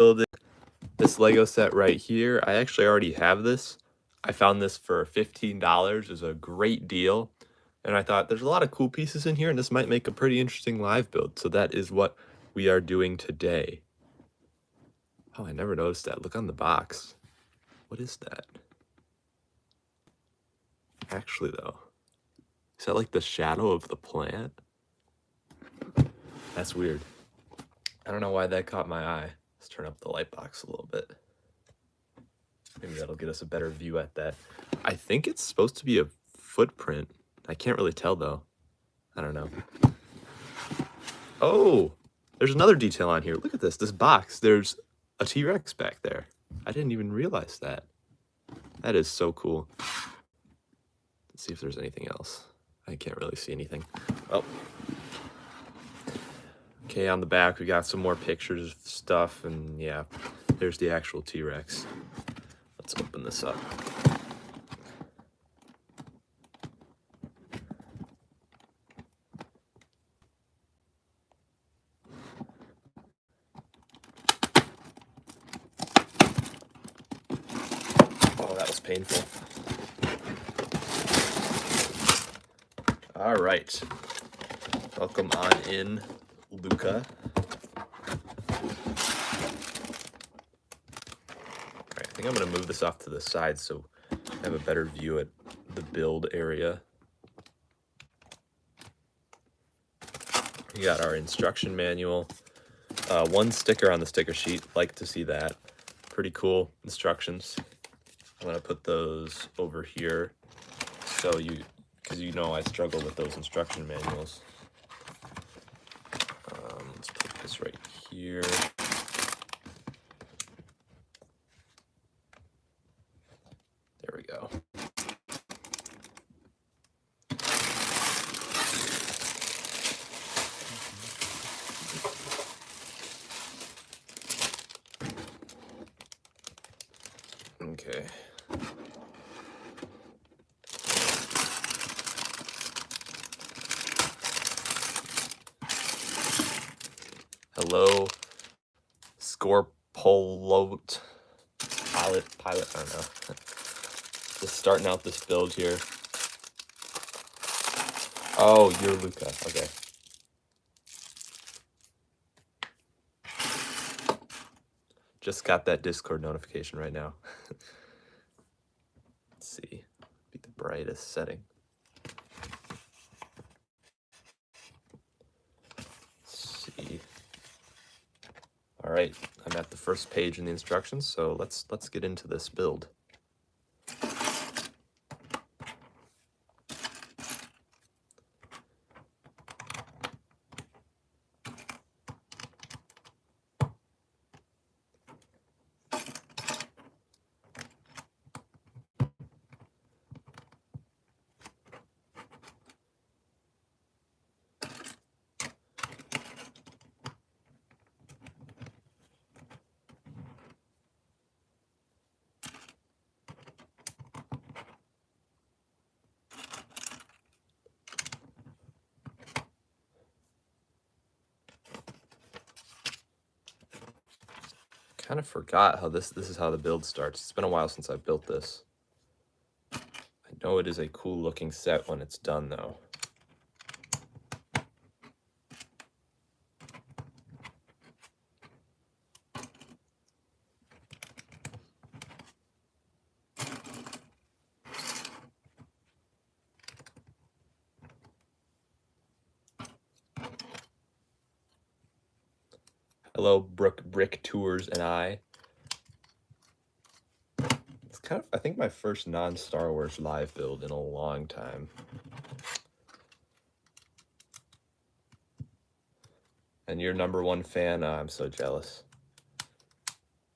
building this Lego set right here. I actually already have this. I found this for $15. It was a great deal. And I thought there's a lot of cool pieces in here, and this might make a pretty interesting live build. So that is what we are doing today. Oh, I never noticed that. Look on the box. What is that? Actually, though, is that like the shadow of the plant? That's weird. I don't know why that caught my eye. Let's turn up the light box a little bit. Maybe that'll get us a better view at that. I think it's supposed to be a footprint. I can't really tell though. I don't know. Oh, there's another detail on here. Look at this box. There's a T-Rex back there. I didn't even realize that. That is so cool. Let's see if there's anything else. I can't really see anything. Oh. Okay, on the back we got some more pictures of stuff, and yeah, there's the actual T-Rex. Let's open this up. Oh, that was painful. All right. Welcome on in, Luca. I think I'm going to move this off to the side so I have a better view at the build area. We got our instruction manual. One sticker on the sticker sheet. Like to see that. Pretty cool instructions. I'm going to put those over here so because you know I struggle with those instruction manuals. Let's put this right here. There we go. Okay. Hello, Scorpolot pilot, I don't know. Just starting out this build here. Oh, you're Luca, okay. Just got that Discord notification right now. Let's see, be the brightest setting. Let's see. All right, I'm at the first page in the instructions, so let's get into this build. Kind of forgot how this is how the build starts. It's been a while since I've built this. I know it is a cool looking set when it's done though. Hello, Brick Tours and I. It's kind of, I think, my first non-Star Wars live build in a long time. And you're #1 fan? I'm so jealous.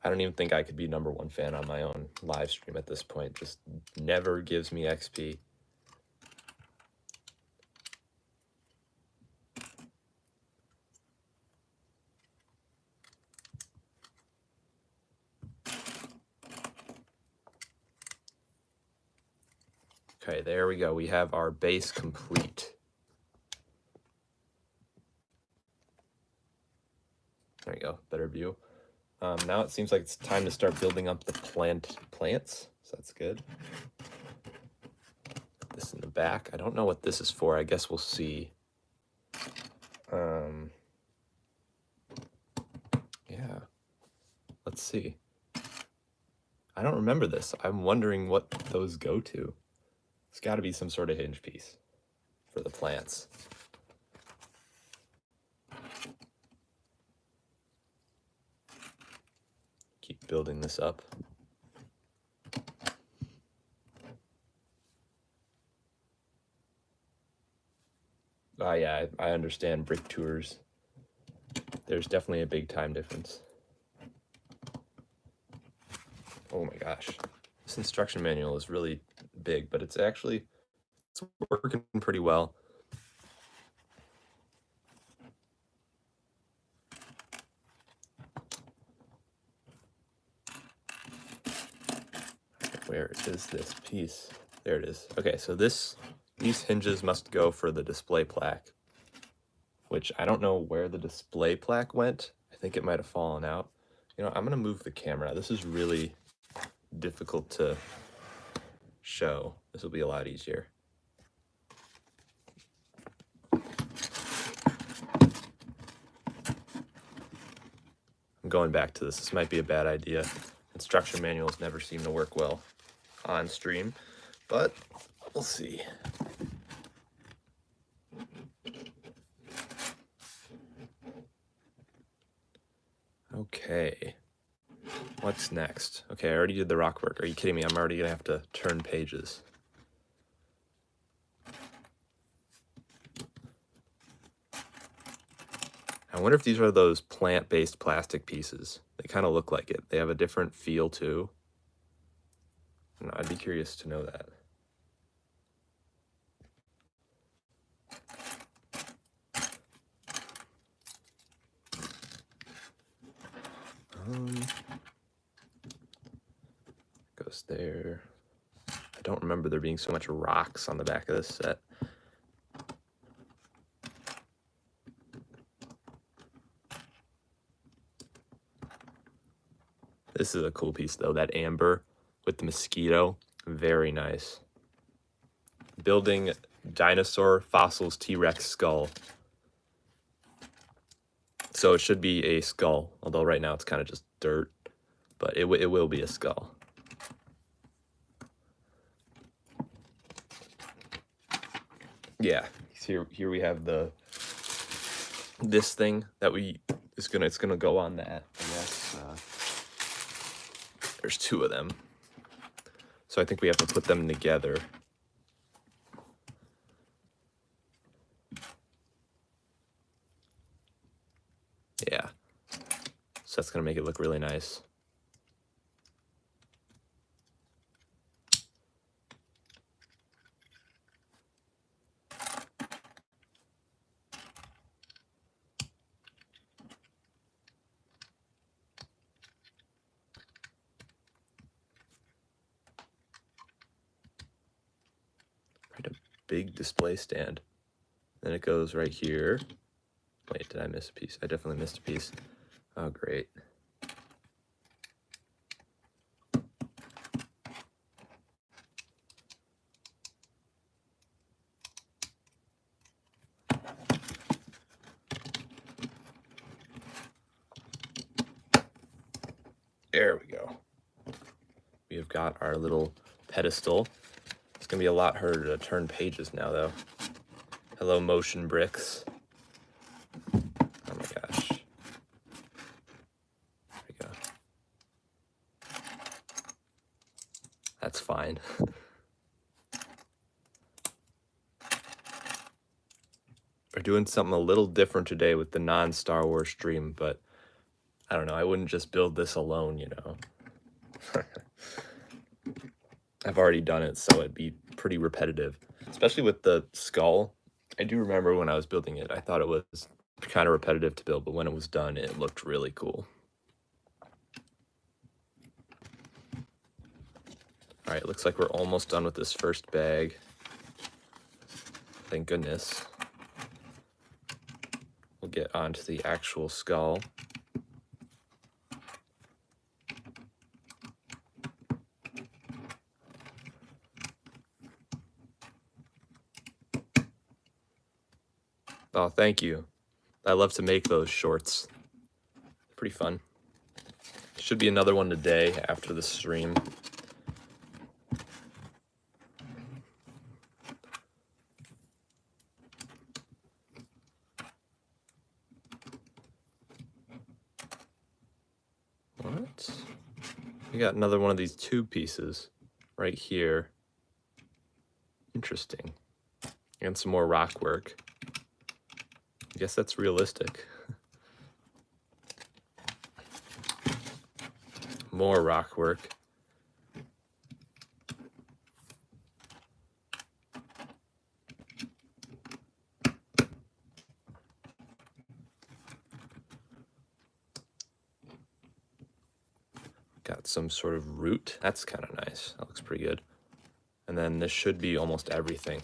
I don't even think I could be #1 fan on my own live stream at this point. Just never gives me XP. Okay, there we go. We have our base complete. There you go, better view. Now it seems like it's time to start building up the plants, so that's good. Put this in the back. I don't know what this is for. I guess we'll see. Yeah, let's see. I don't remember this. I'm wondering what those go to. It's got to be some sort of hinge piece for the plants. Keep building this up. Yeah, I understand brick tours. There's definitely a big time difference. Oh my gosh. This instruction manual is really big, but it's working pretty well. Where is this piece? There it is. Okay, so these hinges must go for the display plaque, which I don't know where the display plaque went. I think it might have fallen out. You know, I'm gonna move the camera. This is really difficult to show. This will be a lot easier. I'm going back to this. This might be a bad idea. Instruction manuals never seem to work well on stream, but we'll see. Okay, what's next? Okay, I already did the rock work. Are you kidding me? I'm already gonna have to turn pages. I wonder if these are those plant-based plastic pieces. They kind of look like it. They have a different feel too. And I'd be curious to know that. Goes there. I don't remember there being so much rocks on the back of this set. This is a cool piece though, that amber with the mosquito, very nice. Building dinosaur fossils T-Rex skull. So it should be a skull, although right now it's kind of just dirt, but it will be a skull. Yeah, here we have this thing that it's gonna go on that. Yes, there's two of them, so I think we have to put them together. Yeah, so that's gonna make it look really nice. Right, a big display stand. Then it goes right here. Wait, did I miss a piece? I definitely missed a piece. Oh, great. There we go. We have got our little pedestal. It's gonna be a lot harder to turn pages now though. Hello, motion bricks. Oh my gosh. There we go. That's fine. We're doing something a little different today with the non-Star Wars stream, but I don't know, I wouldn't just build this alone, you know. I've already done it, so it'd be pretty repetitive, especially with the skull. I do remember when I was building it, I thought it was kind of repetitive to build, but when it was done, it looked really cool. All right, looks like we're almost done with this first bag. Thank goodness. We'll get onto the actual skull. Oh, thank you. I love to make those shorts. Pretty fun. Should be another one today after the stream. What? We got another one of these tube pieces right here. Interesting. And some more rock work. I guess that's realistic. More rock work. Got some sort of root. That's kind of nice. That looks pretty good. And then this should be almost everything.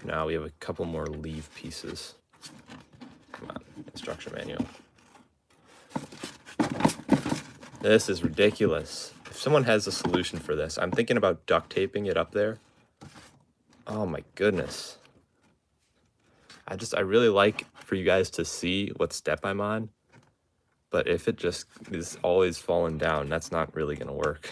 Now we have a couple more leaf pieces. Come on, instruction manual. This is ridiculous. If someone has a solution for this, I'm thinking about duct taping it up there. Oh my goodness. I really like for you guys to see what step I'm on. But if it just is always falling down, that's not really gonna work.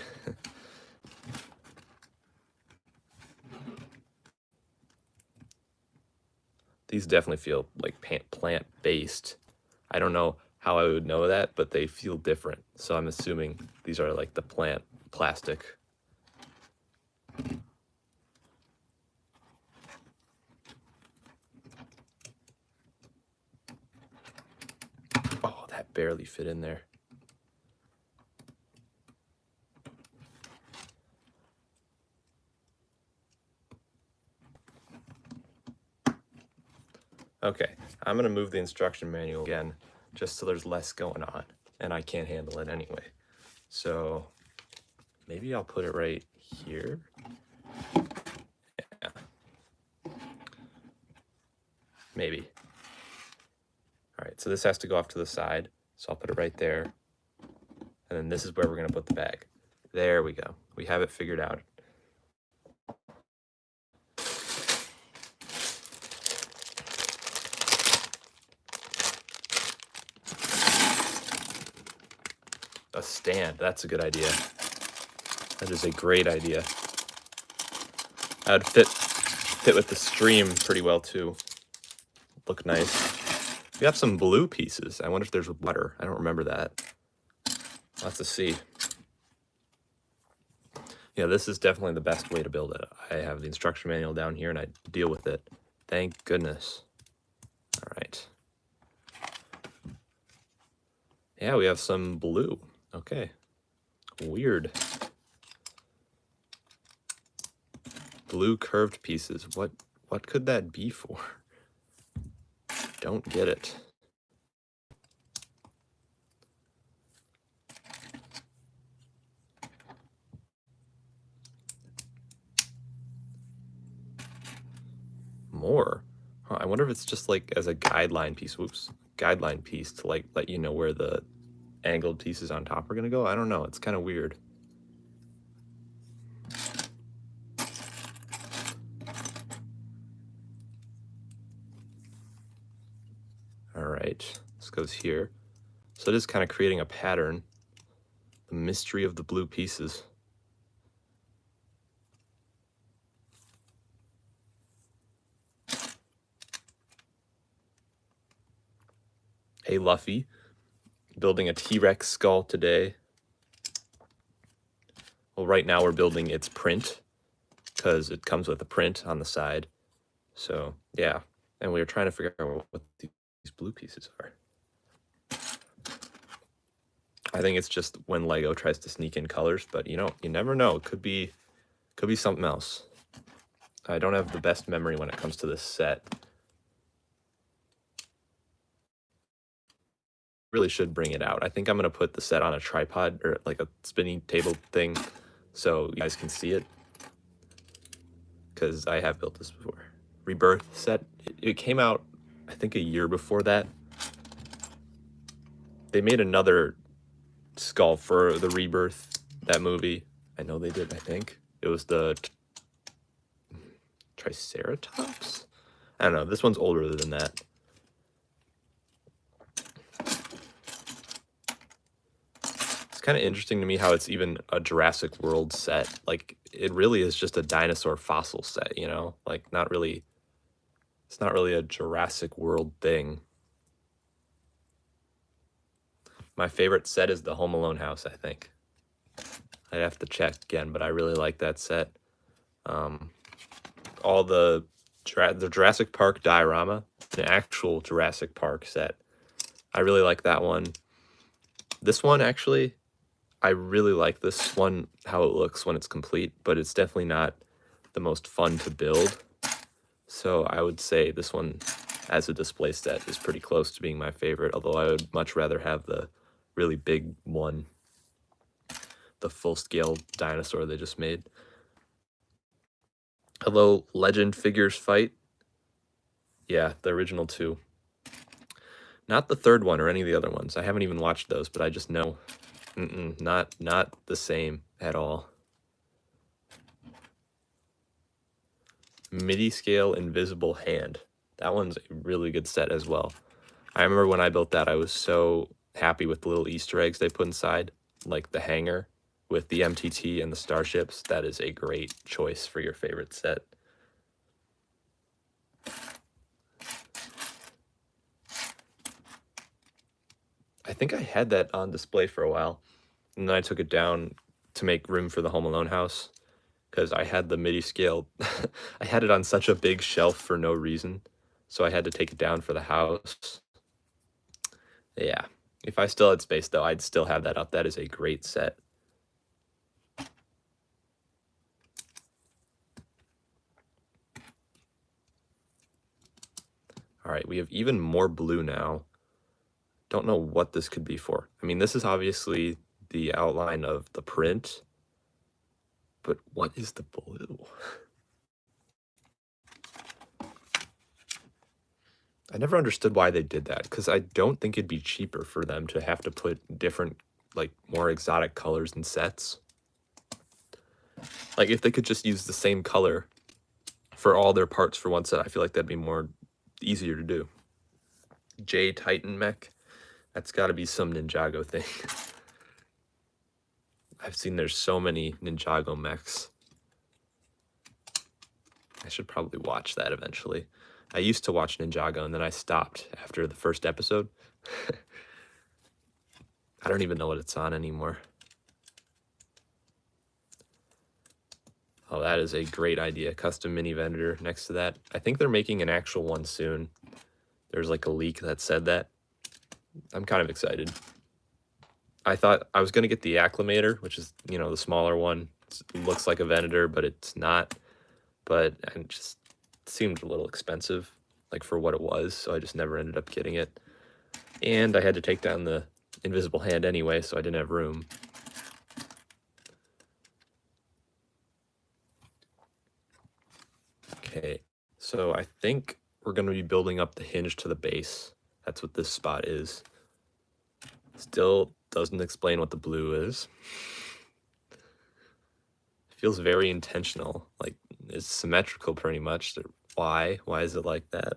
These definitely feel like plant-based. I don't know how I would know that, but they feel different. So I'm assuming these are like the plant plastic. Oh, that barely fit in there. Okay, I'm gonna move the instruction manual again, just so there's less going on, and I can't handle it anyway. So maybe I'll put it right here. Yeah. Maybe. All right, so this has to go off to the side, so I'll put it right there. And then this is where we're gonna put the bag. There we go. We have it figured out. A stand, that's a good idea. That is a great idea. That would fit with the stream pretty well too. Look nice. We have some blue pieces. I wonder if there's water. I don't remember that. I'll have to see. Yeah, this is definitely the best way to build it. I have the instruction manual down here and I deal with it. Thank goodness. All right. Yeah, we have some blue. Okay. Weird. Blue curved pieces. What could that be for? Don't get it. More. Huh, I wonder if it's just like as a guideline piece. Whoops. Guideline piece to like let you know where the angled pieces on top are gonna go. I don't know. It's kind of weird. All right, this goes here. So it is kind of creating a pattern. The mystery of the blue pieces. Hey, Luffy. Building a T-Rex skull today. Well, right now we're building its print because it comes with a print on the side. So, yeah. And we were trying to figure out what these blue pieces are. I think it's just when Lego tries to sneak in colors, but you never know. It could be something else. I don't have the best memory when it comes to this set. Really should bring it out. I think I'm gonna put the set on a tripod or like a spinning table thing so you guys can see it, because I have built this before. Rebirth set. It came out I think a year before that. They made another skull for the Rebirth, that movie. I know they did. I think it was the Triceratops. I don't know, this one's older than that. It's kind of interesting to me how it's even a Jurassic World set. Like, it really is just a dinosaur fossil set, you know? Like, not really, it's not really a Jurassic World thing. My favorite set is the Home Alone house, I think. I'd have to check again, but I really like that set. All the Jurassic Park diorama, an actual Jurassic Park set. I really like that one. This one, actually, I really like this one, how it looks when it's complete, but it's definitely not the most fun to build. So I would say this one, as a display set, is pretty close to being my favorite, although I would much rather have the really big one, the full-scale dinosaur they just made. Hello, Legend Figures Fight. Yeah, the original two. Not the third one or any of the other ones. I haven't even watched those, but I just know. Not the same at all. MIDI scale invisible hand. That one's a really good set as well. I remember when I built that, I was so happy with the little Easter eggs they put inside, like the hanger with the MTT and the starships. That is a great choice for your favorite set. I think I had that on display for a while, and then I took it down to make room for the Home Alone house, because I had the MIDI scale. I had it on such a big shelf for no reason, so I had to take it down for the house. Yeah, if I still had space, though, I'd still have that up. That is a great set. All right, we have even more blue now. Don't know what this could be for. I mean, this is obviously the outline of the print, but what is the blue? I never understood why they did that, because I don't think it'd be cheaper for them to have to put different, like, more exotic colors in sets. Like, if they could just use the same color for all their parts for one set, I feel like that'd be more easier to do. J Titan mech. That's got to be some Ninjago thing. I've seen there's so many Ninjago mechs. I should probably watch that eventually. I used to watch Ninjago, and then I stopped after the first episode. I don't even know what it's on anymore. Oh, that is a great idea. Custom mini vendor next to that. I think they're making an actual one soon. There's like a leak that said that. I'm kind of excited. I thought I was going to get the Acclimator, which is, you know, the smaller one. It looks like a Venator, but it's not. But it just seemed a little expensive, like, for what it was, so I just never ended up getting it. And I had to take down the invisible hand anyway, so I didn't have room. Okay, so I think we're going to be building up the hinge to the base. That's what this spot is. Still doesn't explain what the blue is. It feels very intentional, like it's symmetrical pretty much. Why? Why is it like that?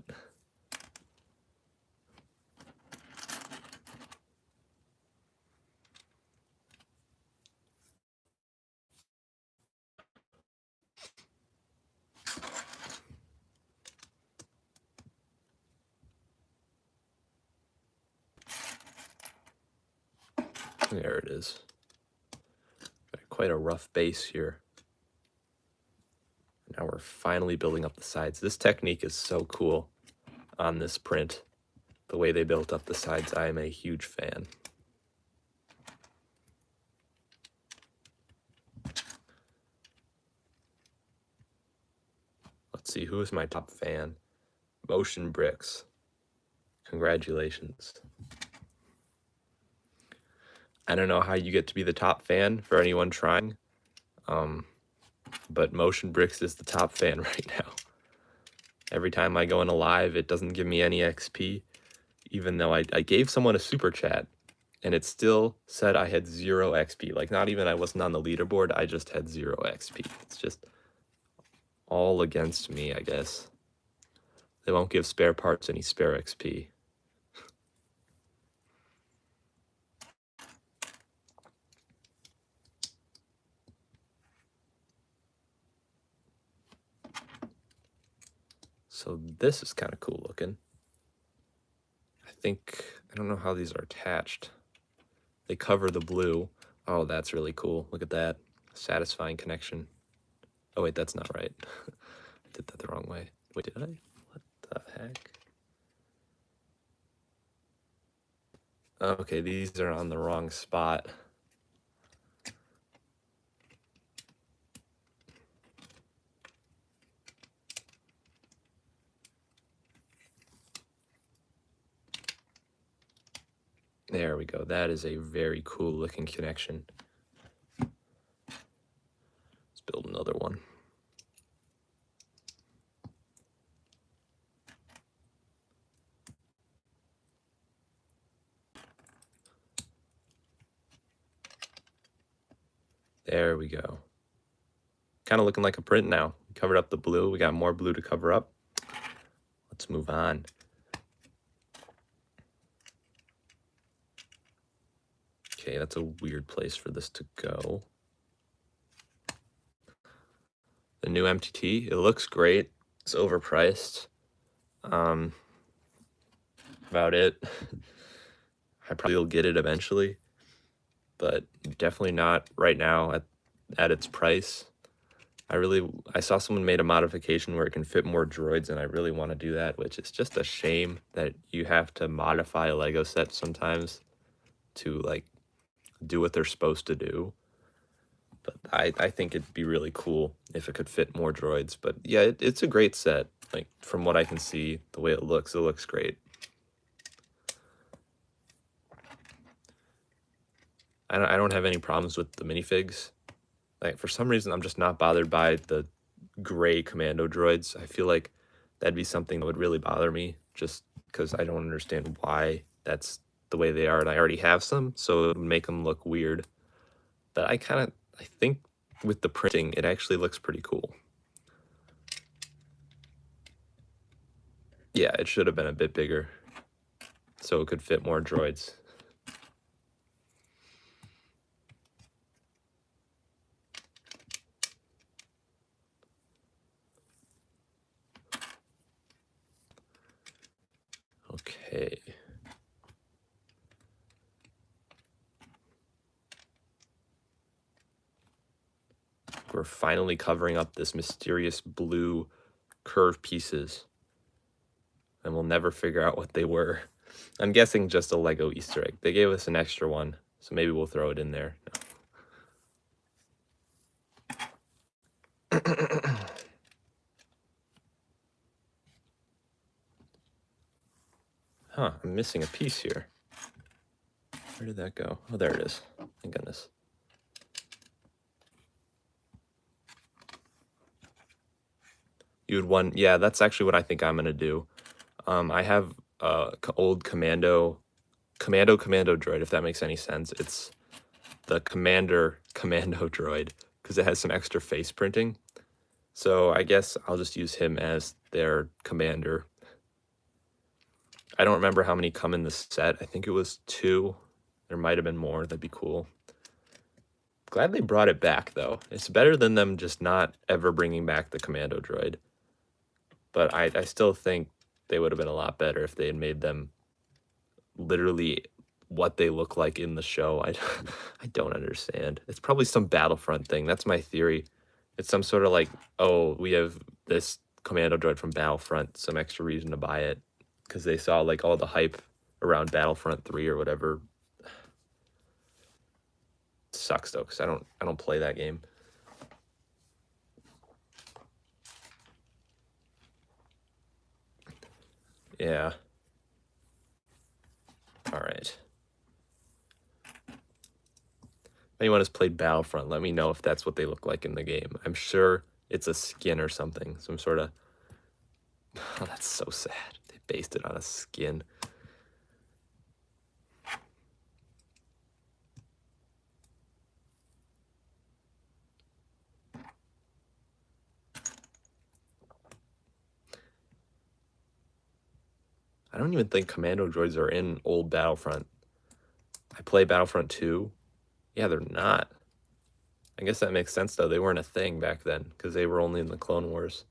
There it is. Got quite a rough base here. Now we're finally building up the sides. This technique is so cool on this print. The way they built up the sides, I am a huge fan. Let's see, who is my top fan? Motion Bricks. Congratulations. I don't know how you get to be the top fan for anyone trying, but Motion Bricks is the top fan right now. Every time I go in a live, it doesn't give me any XP, even though I gave someone a super chat, and it still said I had 0 XP. Like, not even I wasn't on the leaderboard, I just had 0 XP. It's just all against me, I guess. They won't give spare parts any spare XP. So this is kind of cool looking. I don't know how these are attached. They cover the blue. Oh, that's really cool. Look at that. Satisfying connection. Oh, wait, that's not right. I did that the wrong way. Wait, did I? What the heck? Okay, these are on the wrong spot. There we go. That is a very cool looking connection. Let's build another one. There we go. Kind of looking like a print now. We covered up the blue. We got more blue to cover up. Let's move on. Okay, that's a weird place for this to go. The new MTT, it looks great. It's overpriced. About it. I probably will get it eventually, but definitely not right now at its price. I saw someone made a modification where it can fit more droids, and I really want to do that, which is just a shame that you have to modify a Lego set sometimes to like do what they're supposed to do. But I think it'd be really cool if it could fit more droids. But yeah, it's a great set. Like from what I can see, the way it looks great. I don't have any problems with the minifigs. Like for some reason, I'm just not bothered by the gray commando droids. I feel like that'd be something that would really bother me, just because I don't understand why that's the way they are, and I already have some, so it would make them look weird. But I think with the printing, it actually looks pretty cool. Yeah, it should have been a bit bigger, so it could fit more droids. Okay. We're finally covering up this mysterious blue curved pieces, and we'll never figure out what they were. I'm guessing just a Lego Easter egg. They gave us an extra one, so maybe we'll throw it in there. Huh, I'm missing a piece here. Where did that go? Oh, there it is. Thank goodness. Yeah, that's actually what I think I'm gonna do. I have old commando droid, if that makes any sense. It's the commander commando droid because it has some extra face printing. So I guess I'll just use him as their commander. I don't remember how many come in the set. I think it was 2. There might have been more. That'd be cool. Glad they brought it back, though. It's better than them just not ever bringing back the commando droid. But I still think they would have been a lot better if they had made them literally what they look like in the show. I don't understand. It's probably some Battlefront thing. That's my theory. It's some sort of like, oh, we have this commando droid from Battlefront, some extra reason to buy it, because they saw like all the hype around Battlefront 3 or whatever. It sucks though, because I don't play that game. Yeah. All right. If anyone has played Battlefront, let me know if that's what they look like in the game. I'm sure it's a skin or something, some sort of... Oh, that's so sad. They based it on a skin. I don't even think commando droids are in old Battlefront. I play Battlefront 2. Yeah, they're not. I guess that makes sense, though. They weren't a thing back then, because they were only in the Clone Wars.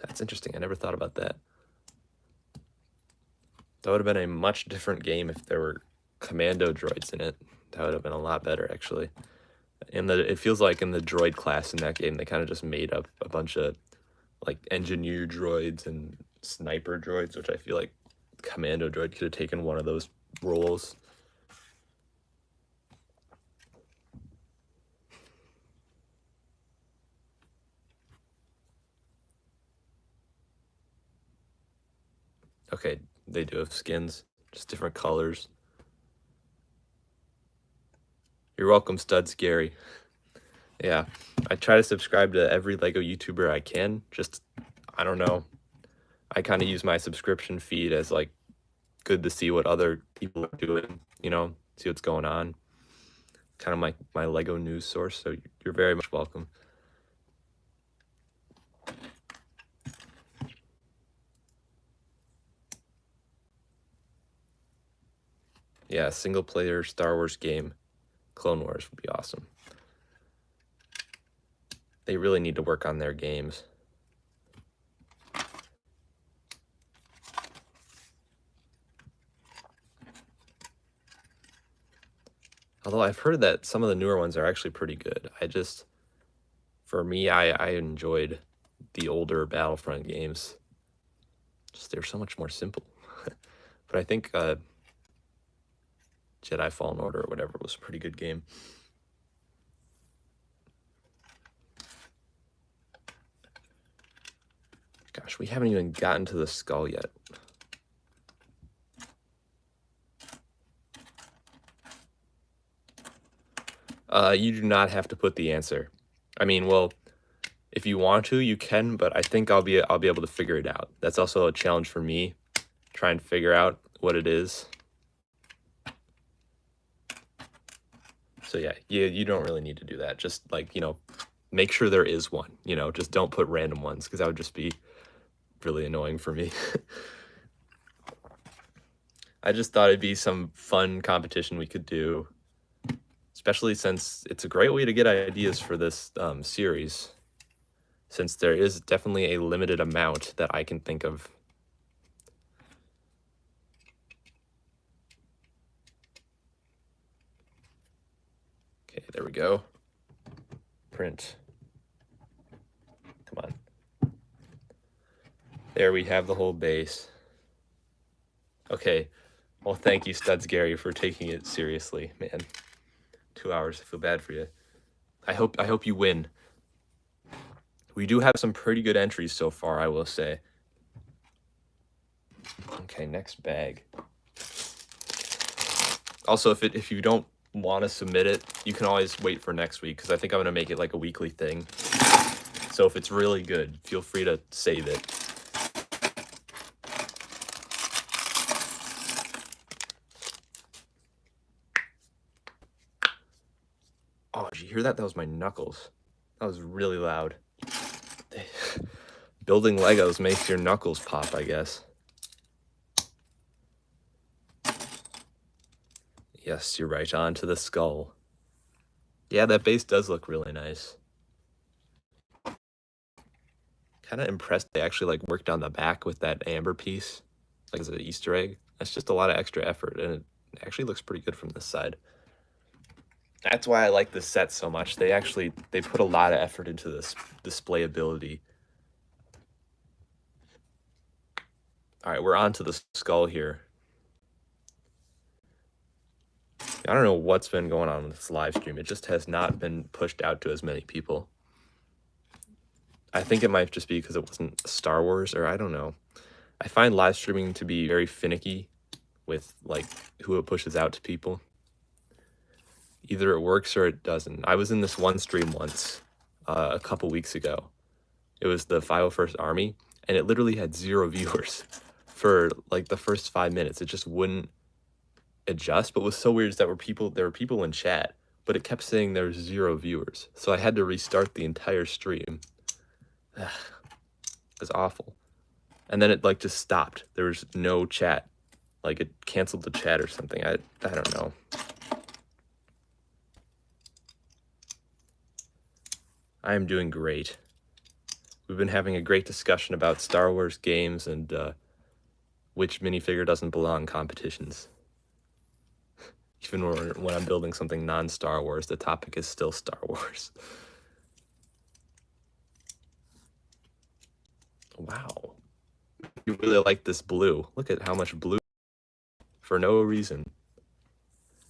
That's interesting. I never thought about that. That would have been a much different game if there were commando droids in it. That would have been a lot better, actually. And it feels like in the droid class in that game, they kind of just made up a bunch of like engineer droids and sniper droids, which I feel like commando droid could have taken one of those roles. Okay, they do have skins, just different colors. You're welcome, Studs Gary. Yeah, I try to subscribe to every LEGO YouTuber I can. Just, I don't know. I kind of use my subscription feed as like good to see what other people are doing, you know, see what's going on. Kind of my LEGO news source, so you're very much welcome. Yeah, single player Star Wars game, Clone Wars would be awesome. They really need to work on their games. Although I've heard that some of the newer ones are actually pretty good. For me, I enjoyed the older Battlefront games. Just they're so much more simple. But I think Jedi Fallen Order or whatever was a pretty good game. Gosh, we haven't even gotten to the skull yet. You do not have to put the answer. I mean, well, if you want to, you can, but I think I'll be able to figure it out. That's also a challenge for me, try and figure out what it is. So yeah, you don't really need to do that. Just like, you know, make sure there is one, you know, just don't put random ones because that would just be really annoying for me. I just thought it'd be some fun competition we could do, especially since it's a great way to get ideas for this series, since there is definitely a limited amount that I can think of. Okay, there we go. Print. Come on. There we have the whole base. Okay, well, thank you, Studs Gary, for taking it seriously, man. 2 hours, I feel bad for you. I hope you win. We do have some pretty good entries so far, I will say. Okay, next bag. Also, if you don't want to submit it, you can always wait for next week, because I think I'm going to make it like a weekly thing. So if it's really good, feel free to save it. Oh, did you hear that? That was my knuckles. That was really loud. Building Legos makes your knuckles pop, I guess. Yes, you're right, on to the skull. Yeah, that base does look really nice. Kind of impressed they actually like worked on the back with that amber piece, like as an Easter egg. That's just a lot of extra effort, and it actually looks pretty good from this side. That's why I like this set so much. They put a lot of effort into this displayability. All right, we're on to the skull here. I don't know what's been going on with this live stream. It just has not been pushed out to as many people. I think it might just be because it wasn't Star Wars, or I don't know. I find live streaming to be very finicky with like who it pushes out to people. Either it works or it doesn't. I was in this one stream once, a couple weeks ago. It was the 501st Army, and it literally had 0 viewers for like the first 5 minutes. It just wouldn't adjust. But what was so weird is that there were people in chat, but it kept saying there was 0 viewers. So I had to restart the entire stream. is awful. And then it like just stopped. There was no chat. Like it canceled the chat or something. I don't know. I am doing great. We've been having a great discussion about Star Wars games and which minifigure doesn't belong competitions. Even when I'm building something non-Star Wars, the topic is still Star Wars. Wow. You really like this blue. Look at how much blue for no reason.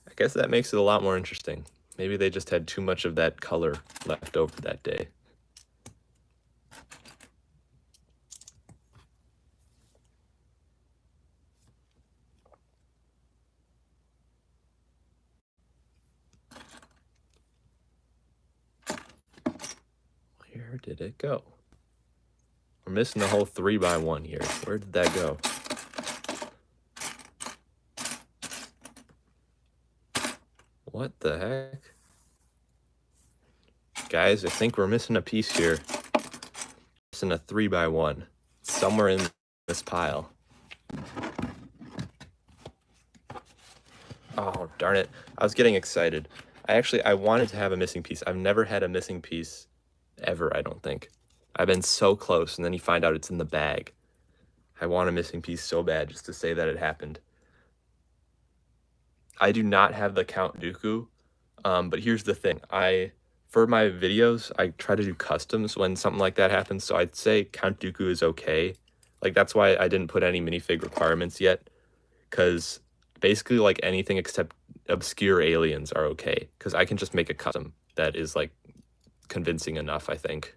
I guess that makes it a lot more interesting. Maybe they just had too much of that color left over that day. Where did it go? We're missing the whole 3x1 here. Where did that go? What the heck? Guys, I think we're missing a piece here. Missing a 3x1. Somewhere in this pile. Oh, darn it. I was getting excited. I wanted to have a missing piece. I've never had a missing piece ever, I don't think. I've been so close, and then you find out it's in the bag. I want a missing piece so bad just to say that it happened. I do not have the Count Dooku, but here's the thing. For my videos, I try to do customs when something like that happens, so I'd say Count Dooku is okay. Like, that's why I didn't put any minifig requirements yet, because basically, like, anything except obscure aliens are okay, because I can just make a custom that is, like, convincing enough, I think.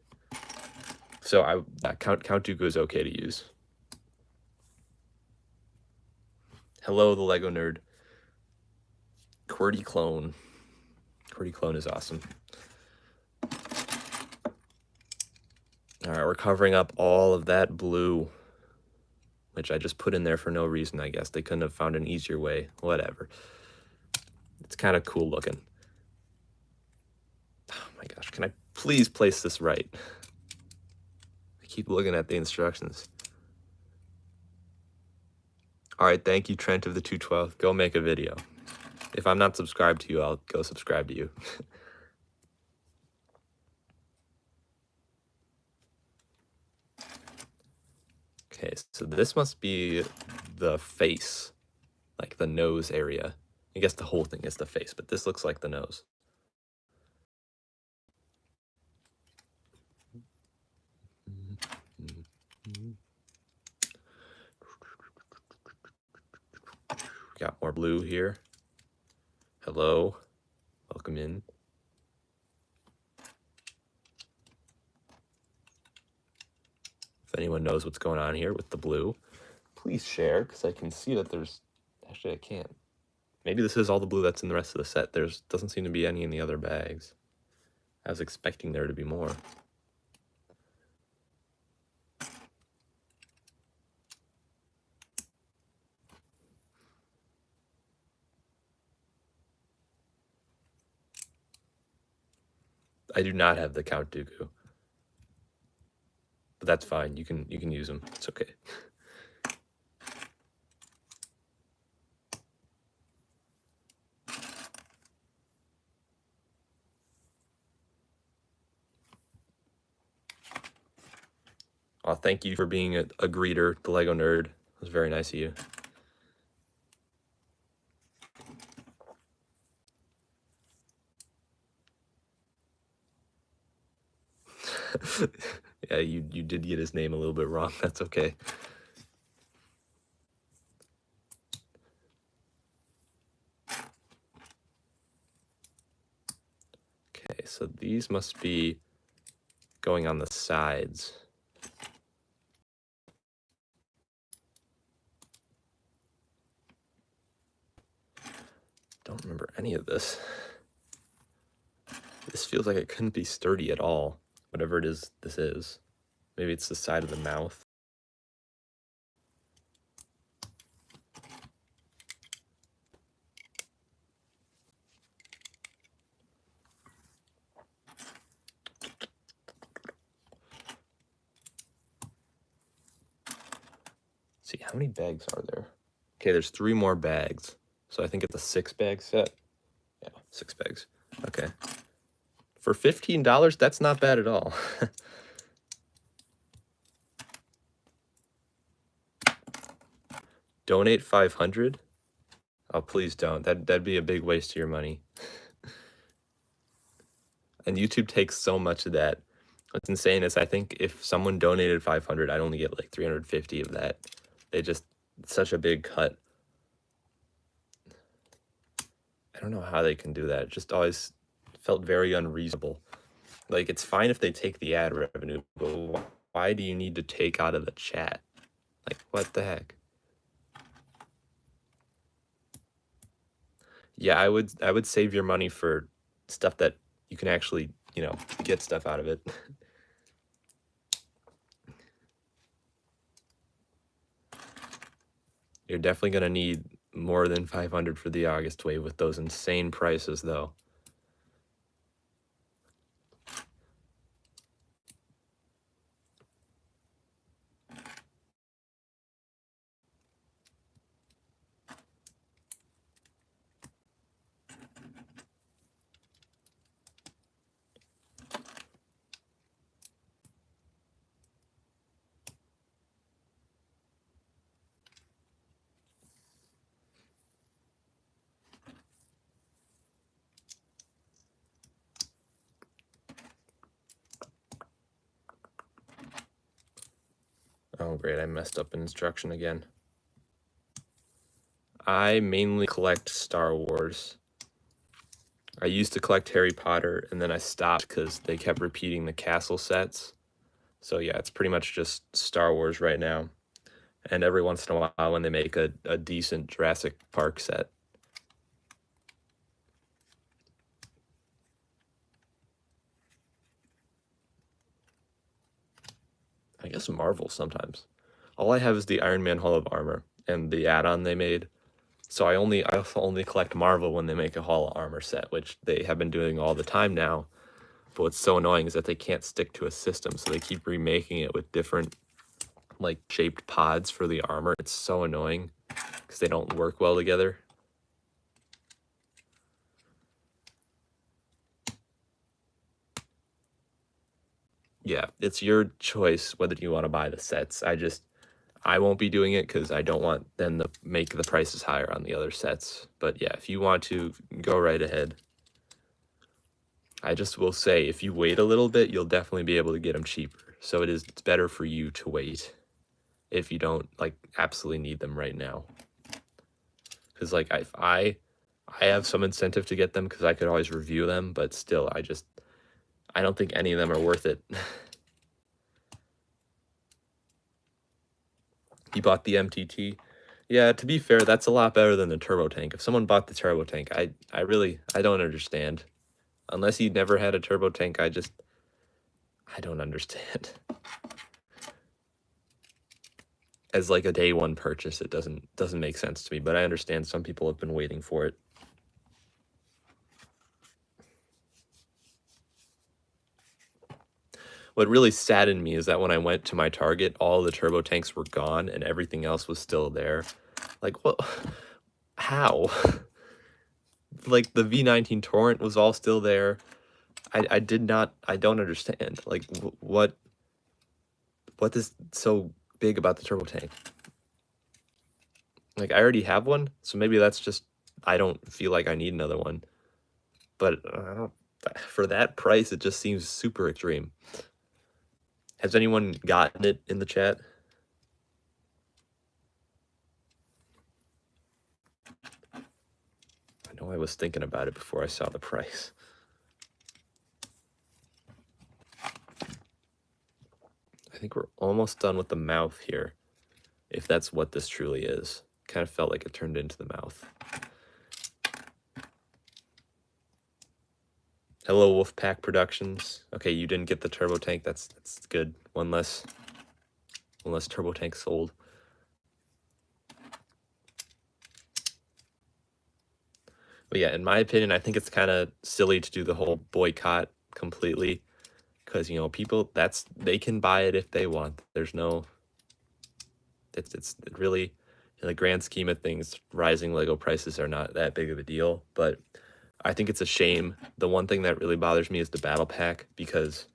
So Count Dooku is okay to use. Hello, the Lego nerd. QWERTY clone. QWERTY clone is awesome. All right, we're covering up all of that blue, which I just put in there for no reason, I guess. They couldn't have found an easier way. Whatever. It's kind of cool looking. Oh my gosh, can I please place this right? I keep looking at the instructions. All right, thank you, Trent of the 212. Go make a video. If I'm not subscribed to you, I'll go subscribe to you. Okay, so this must be the face, like the nose area. I guess the whole thing is the face, but this looks like the nose. Got more blue here. Hello, welcome in. If anyone knows what's going on here with the blue, please share, because I can see that there's, actually I can't. Maybe this is all the blue that's in the rest of the set. Doesn't seem to be any in the other bags. I was expecting there to be more. I do not have the Count Dooku. But that's fine. You can use them. It's okay. Oh, thank you for being a greeter, the Lego nerd. It was very nice of you. Yeah, you did get his name a little bit wrong. That's okay. Okay, so these must be going on the sides. Don't remember any of this. This feels like it couldn't be sturdy at all, whatever it is this is. Maybe it's the side of the mouth. see, how many bags are there? Okay, there's 3 more bags. So I think it's a 6-bag set. Yeah, 6 bags. Okay. For $15, that's not bad at all. Donate 500? Oh, please don't. That'd be a big waste of your money. And YouTube takes so much of that. What's insane is I think if someone donated 500, I'd only get like 350 of that. It's such a big cut. I don't know how they can do that. It just always felt very unreasonable. Like, it's fine if they take the ad revenue, but why do you need to take out of the chat? Like, what the heck? Yeah, I would save your money for stuff that you can actually, get stuff out of it. You're definitely gonna need more than 500 for the August wave with those insane prices, though. Oh, great, I messed up an instruction again. I mainly collect Star Wars. I used to collect Harry Potter, and then I stopped because they kept repeating the castle sets. So yeah, it's pretty much just Star Wars right now. And every once in a while when they make a decent Jurassic Park set. I guess Marvel sometimes. All I have is the Iron Man Hall of Armor and the add-on they made. So I also only collect Marvel when they make a Hall of Armor set, which they have been doing all the time now. But what's so annoying is that they can't stick to a system, so they keep remaking it with different like shaped pods for the armor. It's so annoying because they don't work well together. Yeah, it's your choice whether you want to buy the sets. I won't be doing it because I don't want them to make the prices higher on the other sets. But yeah, if you want to, go right ahead. I just will say, if you wait a little bit, you'll definitely be able to get them cheaper. So it's better for you to wait if you don't like absolutely need them right now. Because like I have some incentive to get them because I could always review them, but still, I don't think any of them are worth it. You bought the MTT. Yeah, to be fair, that's a lot better than the turbo tank. If someone bought the turbo tank, I don't understand. Unless you never had a turbo tank, I don't understand. As like a day one purchase, it doesn't make sense to me, but I understand some people have been waiting for it. What really saddened me is that when I went to my Target, all the turbo tanks were gone and everything else was still there. Like, what? How? Like, the V19 Torrent was all still there. I don't understand. Like, what is so big about the turbo tank? Like, I already have one, so maybe that's just, I don't feel like I need another one. But for that price, it just seems super extreme. Has anyone gotten it in the chat? I know I was thinking about it before I saw the price. I think we're almost done with the mouth here, if that's what this truly is. Kind of felt like it turned into the mouth. Hello, Wolfpack Productions. Okay, you didn't get the turbo tank. That's good. One less turbo tank sold. But yeah, in my opinion, I think it's kind of silly to do the whole boycott completely, because people they can buy it if they want. There's no It's really, in the grand scheme of things, rising Lego prices are not that big of a deal, but I think it's a shame. The one thing that really bothers me is the battle pack, because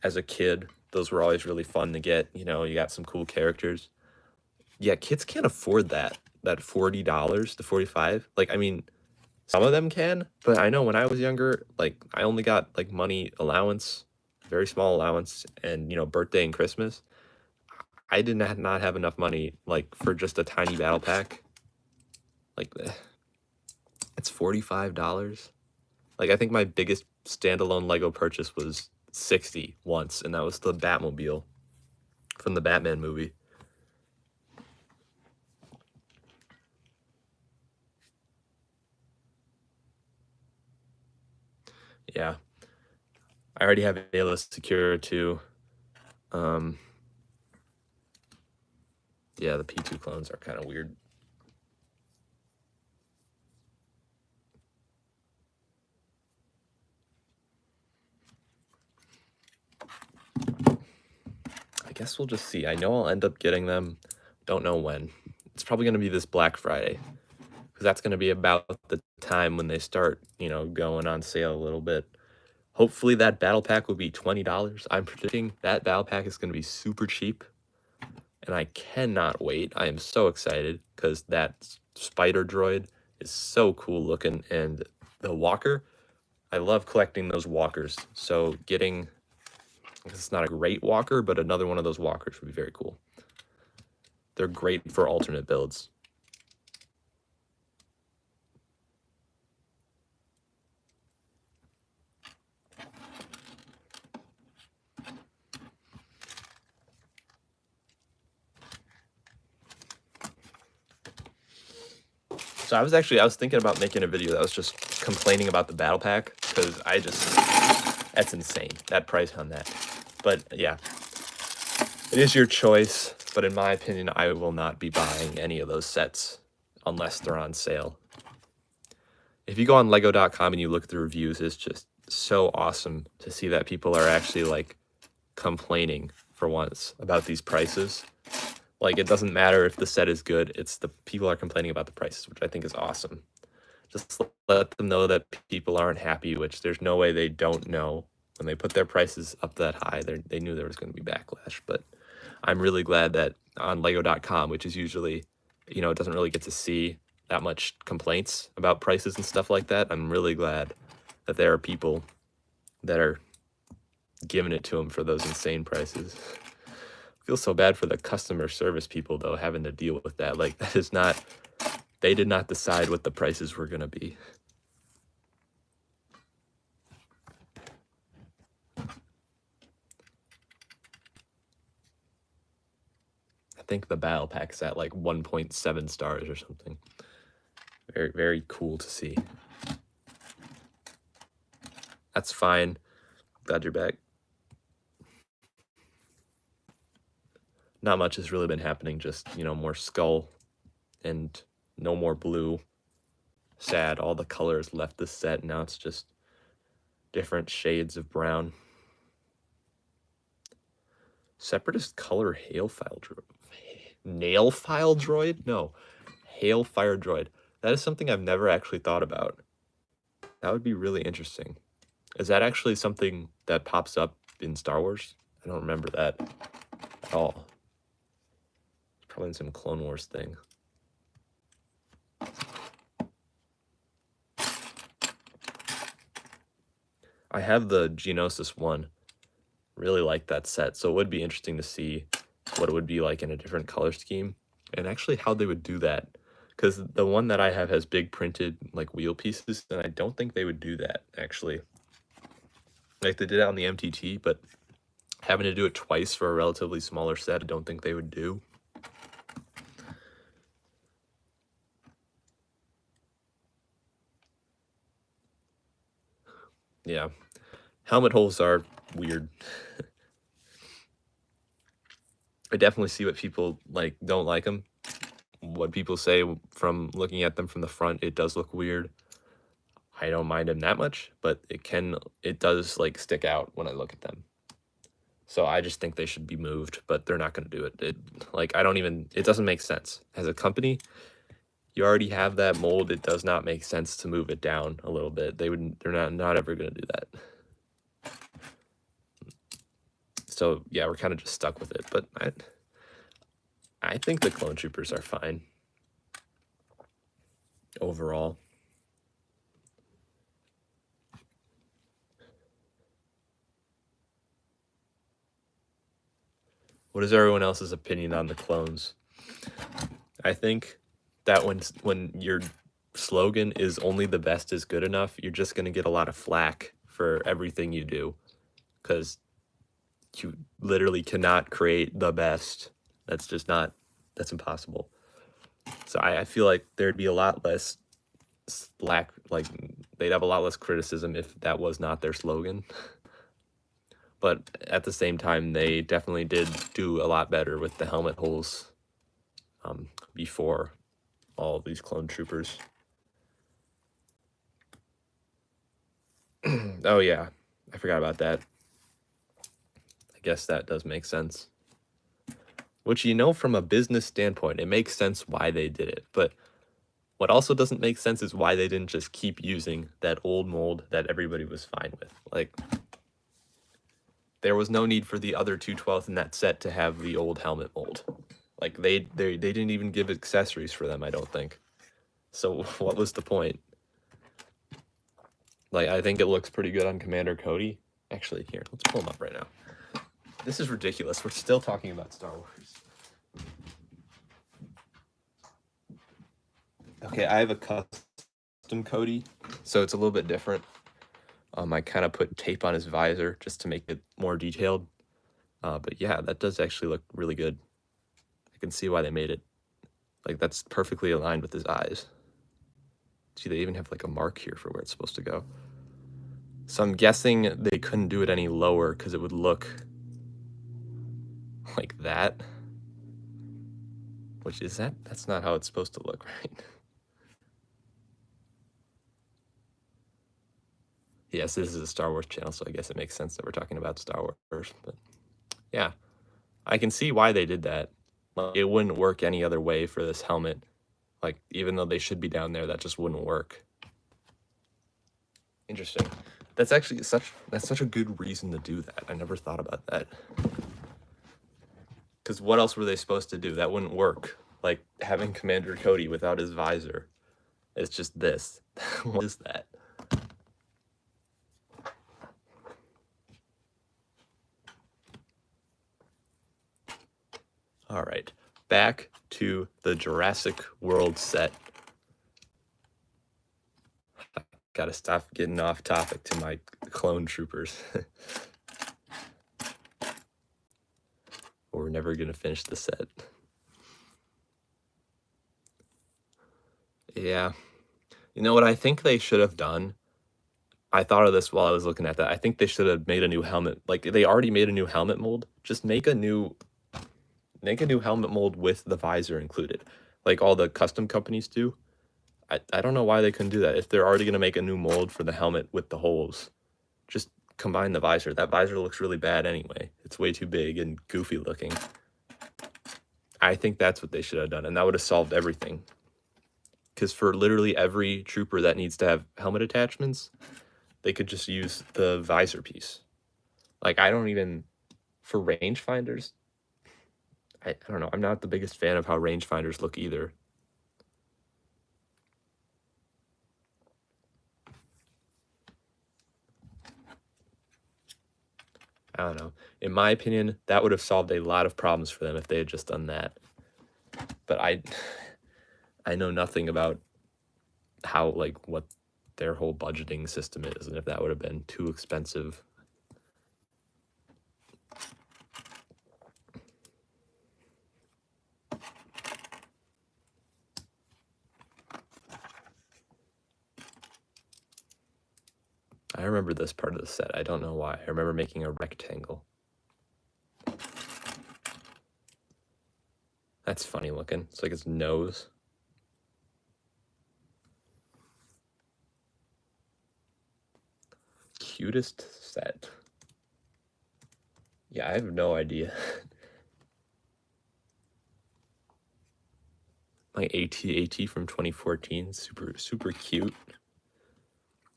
as a kid, those were always really fun to get. You know, you got some cool characters. Yeah, kids can't afford that $40 to 45. Like, I mean, some of them can, but I know when I was younger, like I only got like money allowance, very small allowance, and birthday and Christmas. I did not have enough money like for just a tiny battle pack. Like it's $45. Like I think my biggest standalone Lego purchase was 60 once, and that was the Batmobile from the Batman movie. Yeah. I already have Halo Secure too. Yeah, the P2 clones are kind of weird. I guess we'll just see. I know I'll end up getting them. Don't know when. It's probably going to be this Black Friday, because that's going to be about the time when they start, going on sale a little bit. Hopefully that battle pack will be $20. I'm predicting that battle pack is going to be super cheap, and I cannot wait. I am so excited because that spider droid is so cool looking, and the walker, I love collecting those walkers. So getting, it's not a great walker, but another one of those walkers would be very cool. They're great for alternate builds. So I was thinking about making a video that was just complaining about the battle pack, because that's insane, that price on that. But yeah, it is your choice, but in my opinion, I will not be buying any of those sets unless they're on sale. If you go on lego.com and you look at the reviews, it's just so awesome to see that people are actually like complaining for once about these prices. Like, it doesn't matter if the set is good, it's the people are complaining about the prices, which I think is awesome. Just let them know that people aren't happy, which there's no way they don't know. When they put their prices up that high, they knew there was going to be backlash. But I'm really glad that on lego.com, which is usually, it doesn't really get to see that much complaints about prices and stuff like that. I'm really glad that there are people that are giving it to them for those insane prices. I feel so bad for the customer service people, though, having to deal with that. Like, they did not decide what the prices were going to be. I think the battle pack's at like 1.7 stars or something. Very, very cool to see. That's fine. Glad you're back. Not much has really been happening, just, more skull and no more blue. Sad, all the colors left the set, now it's just different shades of brown. Separatist color hail file droid. Nail file droid? No. Hail fire droid. That is something I've never actually thought about. That would be really interesting. Is that actually something that pops up in Star Wars? I don't remember that at all. It's probably in some Clone Wars thing. I have the Geonosis 1. Really like that set, so it would be interesting to see what it would be like in a different color scheme, and actually how they would do that, because the one that I have has big printed like wheel pieces, and I don't think they would do that actually. Like, they did it on the MTT, but having to do it twice for a relatively smaller set, I don't think they would do. Yeah, helmet holes are weird. I definitely see what people don't like them. What people say from looking at them from the front, it does look weird. I don't mind them that much, but it does stick out when I look at them. So I just think they should be moved, but they're not going to do it. It doesn't make sense. As a company, you already have that mold. It does not make sense to move it down a little bit. They're not ever going to do that. So yeah, we're kind of just stuck with it. But I think the clone troopers are fine overall. What is everyone else's opinion on the clones? I think that when your slogan is only the best is good enough, you're just going to get a lot of flack for everything you do, because you literally cannot create the best. That's impossible. So I feel like there'd be a lot less slack, like they'd have a lot less criticism if that was not their slogan. But at the same time, they definitely did do a lot better with the helmet holes before all of these clone troopers. Oh yeah, I forgot about that. I guess that does make sense. Which, from a business standpoint, it makes sense why they did it. But what also doesn't make sense is why they didn't just keep using that old mold that everybody was fine with. Like, there was no need for the other 2/12 in that set to have the old helmet mold. Like, they didn't even give accessories for them, I don't think. So what was the point? Like, I think it looks pretty good on Commander Cody. Actually, here, let's pull him up right now. This is ridiculous. We're still talking about Star Wars. Okay, I have a custom Cody, so it's a little bit different. I kind of put tape on his visor just to make it more detailed. But yeah, that does actually look really good. I can see why they made it. Like, that's perfectly aligned with his eyes. See, they even have like a mark here for where it's supposed to go. So I'm guessing they couldn't do it any lower because it would look like that. Which is that's not how it's supposed to look, right? Yes, this is a Star Wars channel, so I guess it makes sense that we're talking about Star Wars. But yeah, I can see why they did that. Like, it wouldn't work any other way for this helmet. Like, even though they should be down there, that just wouldn't work. Interesting. That's actually such a good reason to do that. I never thought about that. Because what else were they supposed to do? That wouldn't work. Like, having Commander Cody without his visor. It's just this. What is that? All right, back to the Jurassic World set. I gotta stop getting off topic to my clone troopers. We're never gonna finish the set. Yeah. You know what I think they should have done? I thought of this while I was looking at that. I think they should have made a new helmet. Like, they already made a new helmet mold. Just make a new helmet mold with the visor included, like all the custom companies do. I don't know why they couldn't do that. If they're already going to make a new mold for the helmet with the holes, just combine the visor. That visor looks really bad anyway. It's way too big and goofy looking. I think that's what they should have done, and that would have solved everything. Because for literally every trooper that needs to have helmet attachments, they could just use the visor piece. Like, for rangefinders, I don't know. I'm not the biggest fan of how rangefinders look either. I don't know. In my opinion, that would have solved a lot of problems for them if they had just done that. But I know nothing about how, like, what their whole budgeting system is, and if that would have been too expensive. I remember this part of the set. I don't know why. I remember making a rectangle. That's funny looking. It's like his nose. Cutest set. Yeah, I have no idea. My AT-AT from 2014, super cute.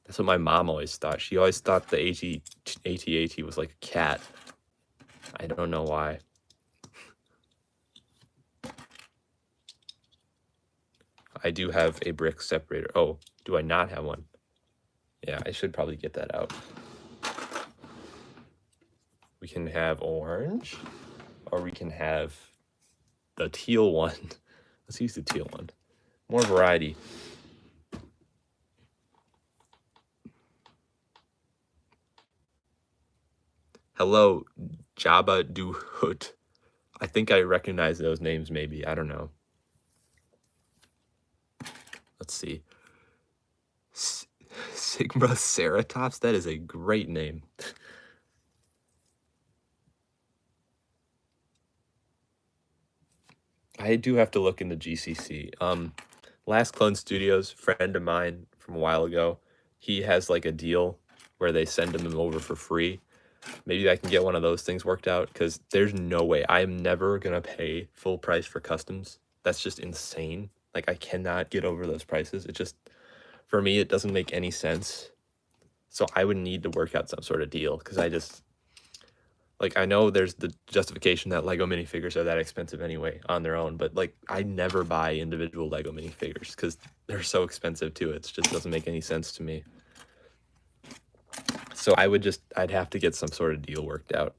That's what my mom always thought. She always thought the AT-AT was like a cat. I don't know why. I do have a brick separator. Oh, do I not have one? Yeah, I should probably get that out. We can have orange, or we can have the teal one. Let's use the teal one. More variety. Hello, Jabba Duhut. I think I recognize those names maybe. I don't know. Let's see. Sigma Ceratops? That is a great name. I do have to look into GCC. Last Clone Studios, friend of mine from a while ago, he has like a deal where they send him over for free. Maybe I can get one of those things worked out, because there's no way. I am never going to pay full price for customs. That's just insane. Like, I cannot get over those prices. It just, for me, it doesn't make any sense. So I would need to work out some sort of deal, because I just, like, I know there's the justification that Lego minifigures are that expensive anyway on their own, but like, I never buy individual Lego minifigures because they're so expensive too. It just doesn't make any sense to me. So I'd have to get some sort of deal worked out.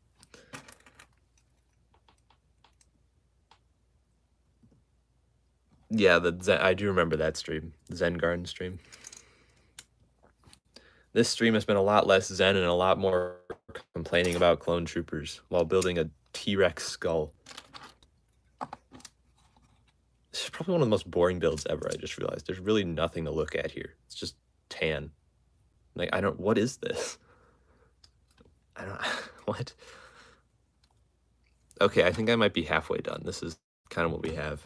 Yeah, I do remember that stream, the Zen Garden stream. This stream has been a lot less zen and a lot more complaining about clone troopers while building a T-Rex skull. This is probably one of the most boring builds ever, I just realized. There's really nothing to look at here. It's just tan. Like, what is this? What? Okay, I think I might be halfway done. This is kind of what we have.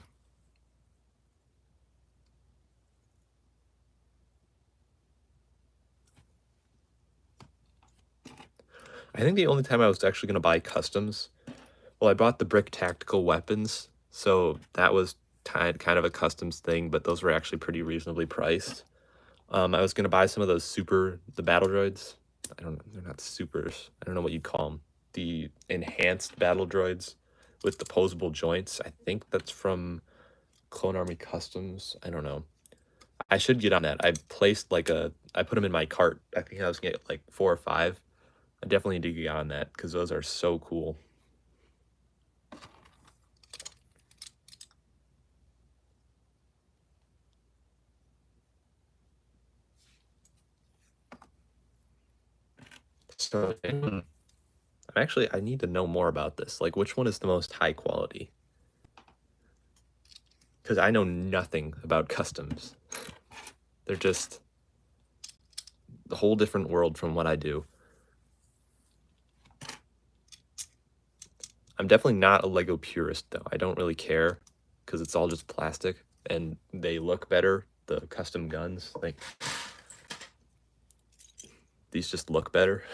I think the only time I was actually going to buy customs, well, I bought the brick tactical weapons, so that was kind of a customs thing, but those were actually pretty reasonably priced. I was going to buy some of those the battle droids. They're not supers. I don't know what you'd call them. The enhanced battle droids with the posable joints. I think that's from Clone Army Customs. I don't know. I should get on that. I placed I put them in my cart. I think I was going to get like 4 or 5. I definitely need to get on that because those are so cool. So I need to know more about this. Like, which one is the most high quality? Because I know nothing about customs. They're just a whole different world from what I do. I'm definitely not a Lego purist, though. I don't really care because it's all just plastic and they look better. The custom guns, like, these just look better.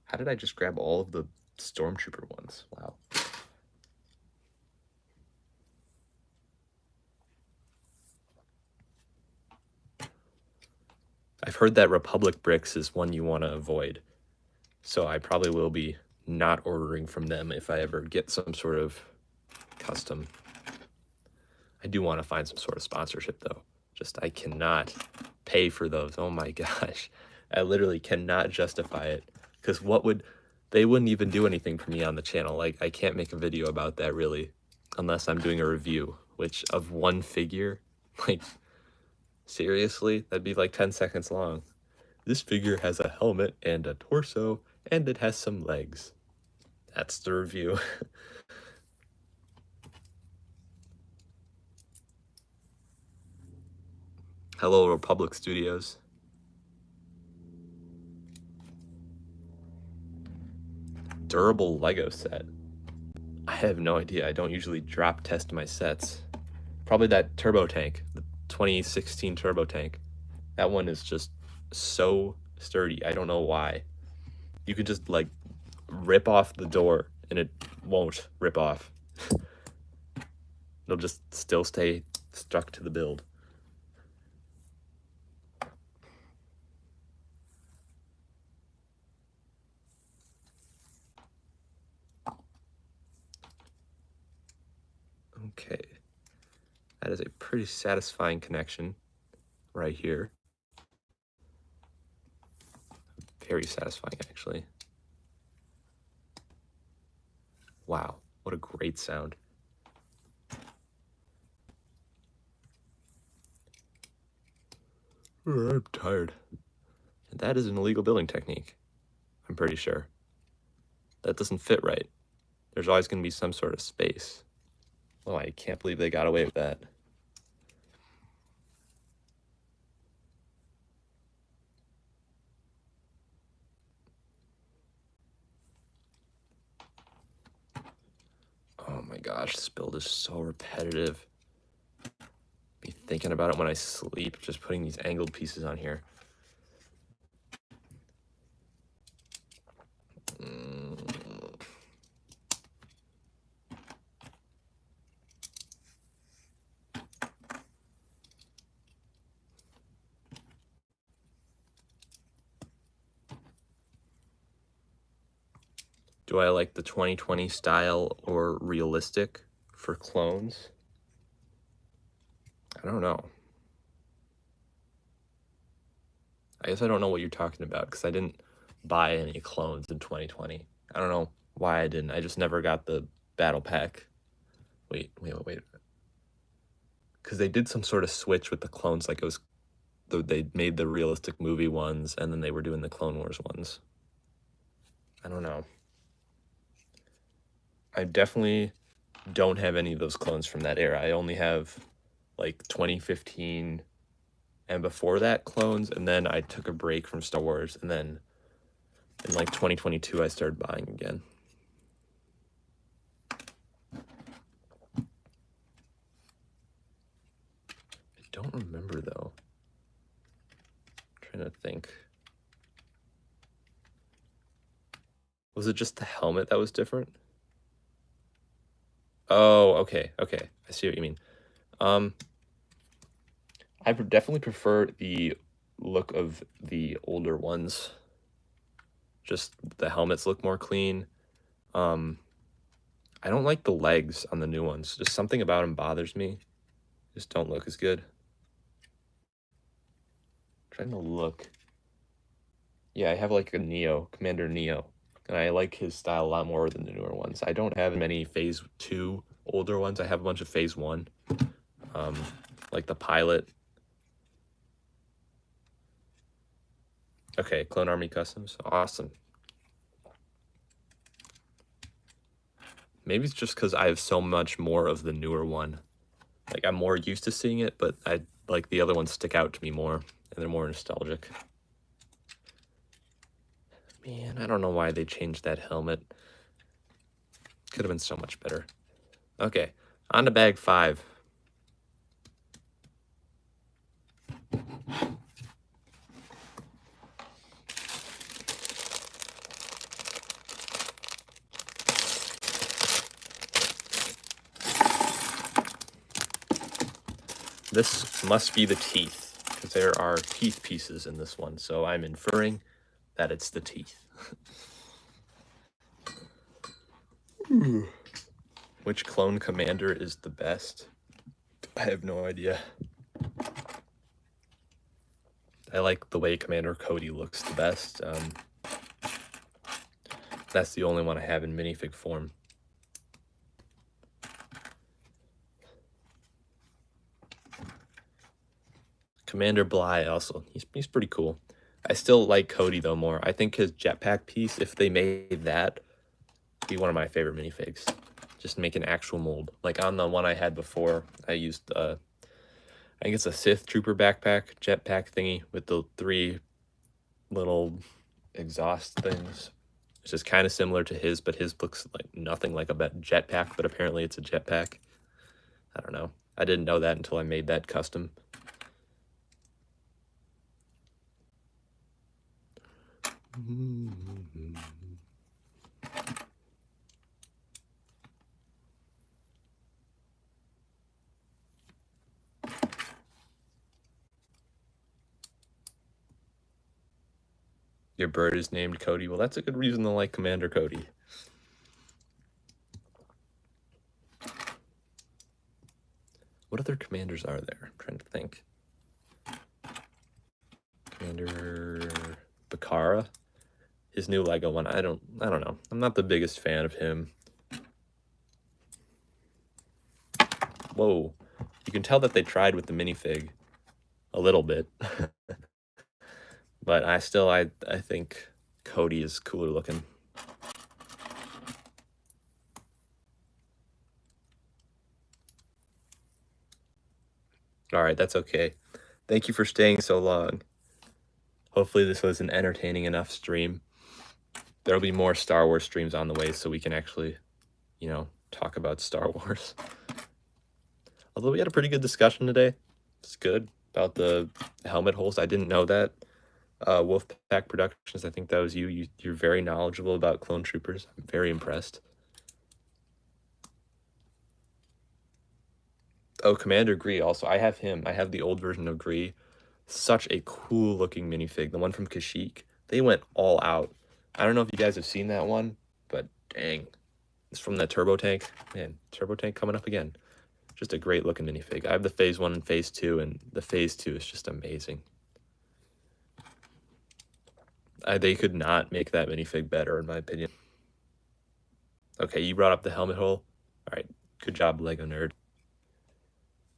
How did I just grab all of the Stormtrooper ones? Wow. I've heard that Republic Bricks is one you want to avoid. So I probably will be not ordering from them if I ever get some sort of custom. I do want to find some sort of sponsorship, though. Just, I cannot pay for those. Oh my gosh. I literally cannot justify it. Because they wouldn't even do anything for me on the channel. Like, I can't make a video about that, really. Unless I'm doing a review, which of one figure, like, seriously? That'd be like 10 seconds long. This figure has a helmet and a torso, and it has some legs. That's the review. Hello, Republic Studios. Durable Lego set. I have no idea. I don't usually drop test my sets. Probably that turbo tank, the 2016 turbo tank. That one is just so sturdy. I don't know why. You could just like rip off the door, and it won't rip off. It'll just still stay stuck to the build. Okay, that is a pretty satisfying connection right here. Very satisfying, actually. Wow, what a great sound. I'm tired. And that is an illegal building technique, I'm pretty sure. That doesn't fit right. There's always going to be some sort of space. Oh, I can't believe they got away with that. Oh my gosh, this build is so repetitive. Be thinking about it when I sleep, just putting these angled pieces on here. Do I like the 2020 style or realistic for clones? I don't know. I guess I don't know what you're talking about because I didn't buy any clones in 2020. I don't know why I didn't. I just never got the battle pack. Wait. Because they did some sort of switch with the clones, like it was, they made the realistic movie ones and then they were doing the Clone Wars ones. I don't know. I definitely don't have any of those clones from that era. I only have like 2015 and before that clones, and then I took a break from Star Wars, and then in like 2022 I started buying again. I don't remember though. I'm trying to think. Was it just the helmet that was different? Oh, okay. I see what you mean. I definitely prefer the look of the older ones. Just the helmets look more clean. I don't like the legs on the new ones. Just something about them bothers me. Just don't look as good. Trying to look. Yeah, I have like a Neo, Commander Neo, and I like his style a lot more than the newer ones. I don't have many Phase 2 older ones. I have a bunch of Phase 1, like the pilot. Okay, Clone Army Customs, awesome. Maybe it's just because I have so much more of the newer one. Like, I'm more used to seeing it, but I like the other ones stick out to me more, and they're more nostalgic. Man, I don't know why they changed that helmet. Could have been so much better. Okay, on to bag 5. This must be the teeth, because there are teeth pieces in this one, so I'm inferring that it's the teeth. Which clone commander is the best? I have no idea. I like the way Commander Cody looks the best. That's the only one I have in minifig form. Commander Bly also, he's pretty cool. I still like Cody though more. I think his jetpack piece, if they made that, would be one of my favorite minifigs. Just make an actual mold. Like on the one I had before, I used I think it's a Sith Trooper backpack, jetpack thingy with the 3 little exhaust things. It's just kind of similar to his, but his looks like nothing like a jetpack, but apparently it's a jetpack. I don't know. I didn't know that until I made that custom. Your bird is named Cody. Well, that's a good reason to like Commander Cody. What other commanders are there? I'm trying to think. Commander Bakara. His new Lego one. I don't know. I'm not the biggest fan of him. Whoa. You can tell that they tried with the minifig a little bit. But I think Cody is cooler looking. All right, that's okay. Thank you for staying so long. Hopefully this was an entertaining enough stream. There'll be more Star Wars streams on the way so we can actually, you know, talk about Star Wars. Although we had a pretty good discussion today. It's good about the helmet holes. I didn't know that. Wolfpack Productions, I think that was you. You're very knowledgeable about clone troopers. I'm very impressed. Oh, Commander Gree also. I have him. I have the old version of Gree. Such a cool looking minifig. The one from Kashyyyk. They went all out. I don't know if you guys have seen that one, but dang. It's from that Turbo Tank. Man, Turbo Tank coming up again. Just a great looking minifig. I have the Phase 1 and Phase 2, and the Phase 2 is just amazing. They could not make that minifig better, in my opinion. Okay, you brought up the helmet hole. All right, good job, Lego nerd.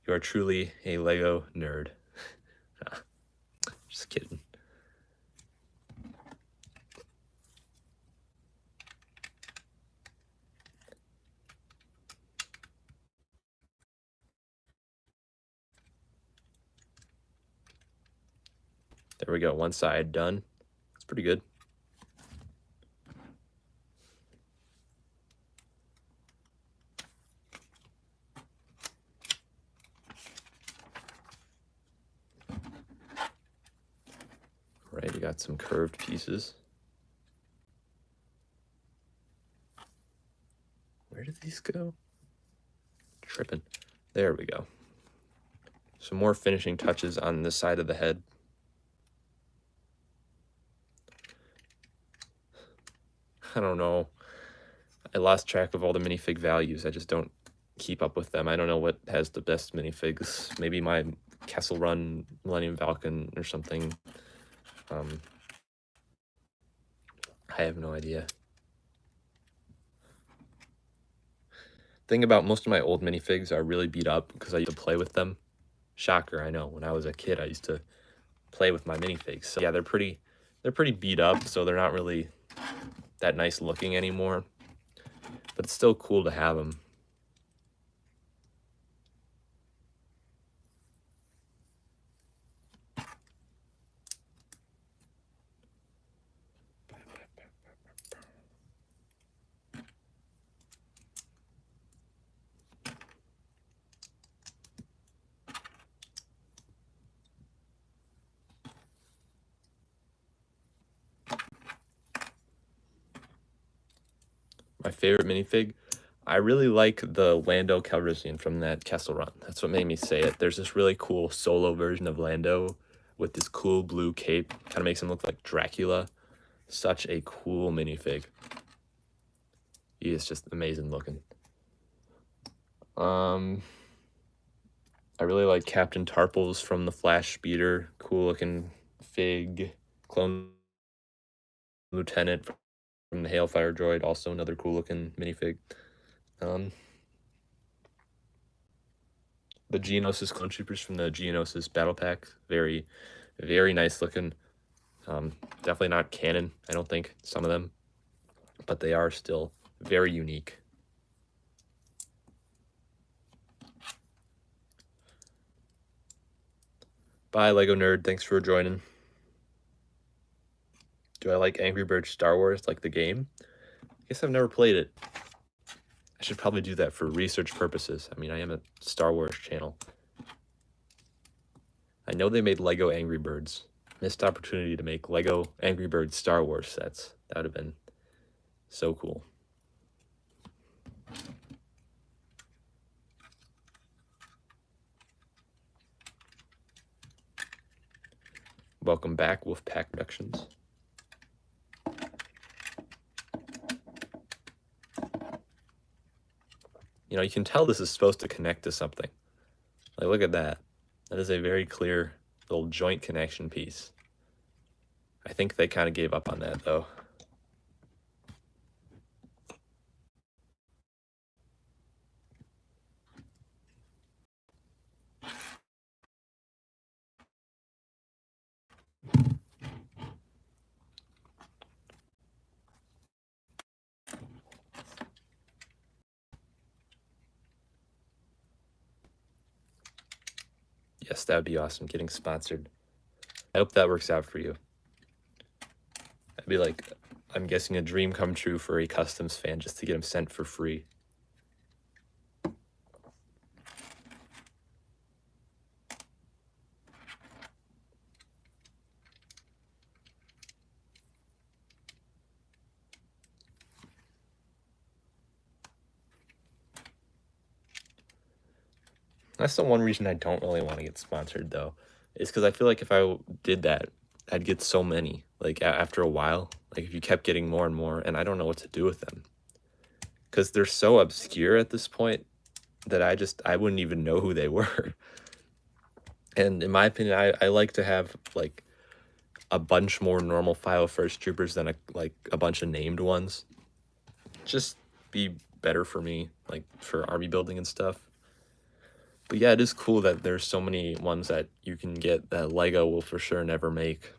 You are truly a Lego nerd. Just kidding. There we go, one side done. It's pretty good. Right, you got some curved pieces. Where did these go? Tripping. There we go. Some more finishing touches on this side of the head. I don't know. I lost track of all the minifig values. I just don't keep up with them. I don't know what has the best minifigs. Maybe my Kessel Run Millennium Falcon or something. I have no idea. Thing about most of my old minifigs are really beat up because I used to play with them. Shocker, I know. When I was a kid, I used to play with my minifigs. So yeah, they're pretty beat up, so they're not really that nice looking anymore. But it's still cool to have them. My favorite minifig, I really like the Lando Calrissian from that Kessel Run. That's what made me say it. There's this really cool solo version of Lando with this cool blue cape. Kind of makes him look like Dracula. Such a cool minifig. He is just amazing looking. I really like Captain Tarples from the Flash Speeder. Cool looking fig. Clone Lieutenant from the Hailfire droid, also another cool looking minifig. The Geonosis clone troopers from the Geonosis battle pack, very, very nice looking. Definitely not canon, I don't think, some of them, but they are still very unique. Bye, Lego Nerd. Thanks for joining. Do I like Angry Birds Star Wars, like the game? I guess I've never played it. I should probably do that for research purposes. I mean, I am a Star Wars channel. I know they made Lego Angry Birds. Missed opportunity to make Lego Angry Birds Star Wars sets. That would have been so cool. Welcome back, Wolfpack Productions. You know, you can tell this is supposed to connect to something. Like, look at that. That is a very clear little joint connection piece. I think they kind of gave up on that, though. Yes, that would be awesome, getting sponsored. I hope that works out for you. That'd be like, I'm guessing, a dream come true for a customs fan just to get them sent for free. That's the one reason I don't really want to get sponsored, though, is because I feel like if I did that, I'd get so many. Like, after a while, like, if you kept getting more and more, and I don't know what to do with them. Because they're so obscure at this point that I wouldn't even know who they were. And in my opinion, I like to have, like, a bunch more normal file first troopers than a bunch of named ones. Just be better for me, like, for army building and stuff. But yeah, it is cool that there's so many ones that you can get that LEGO will for sure never make.